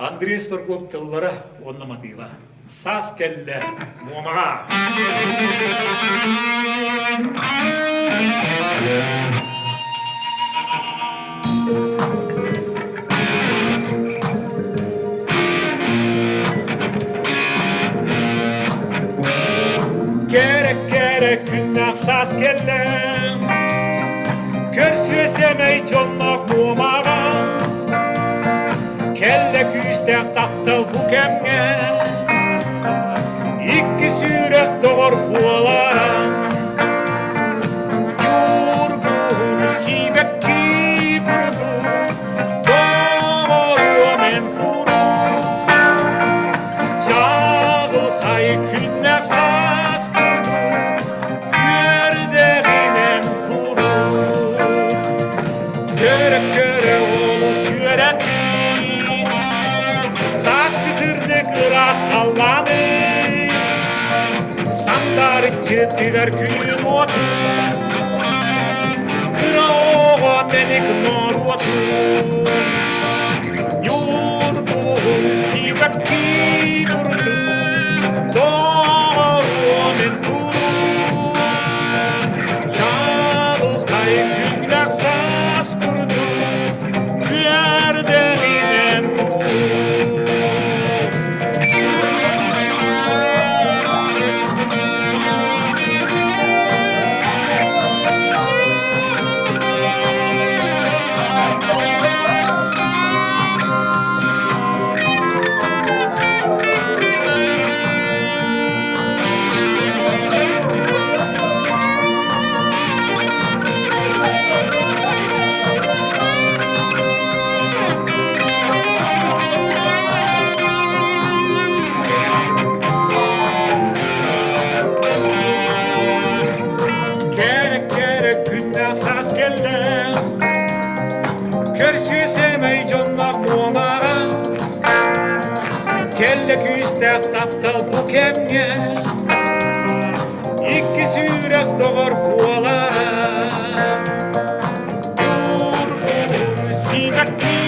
Андрей Сторгов тыллары оннаматыйла. Саас кэллэ Муомаҕа. Gerek günah saz kelle Körsüyesemey jonnak Mуомаҕа Kelle küystek taptal bu kemge İkki sürek doğur puolara Yurgun sibekki kurdu Doğru men kuru Çağıl hay günah saz kurdu Yerdeginen kuruk Göre olu sürekli Saz kızırdık ıras kallanı Sandar çetiver kүйün otu Kıra oğa menik nor otu Yurgun sibekki kurdu Doğru men kuruk Çağıl kay günler saz kurdu Yerdeginen kuruk Gerek günah saz kelle Körsüyesemey jonnak Mуомаҕа Kelle küystek taptal bu kemge İkki sürek doğur puolara Yurgun sibekki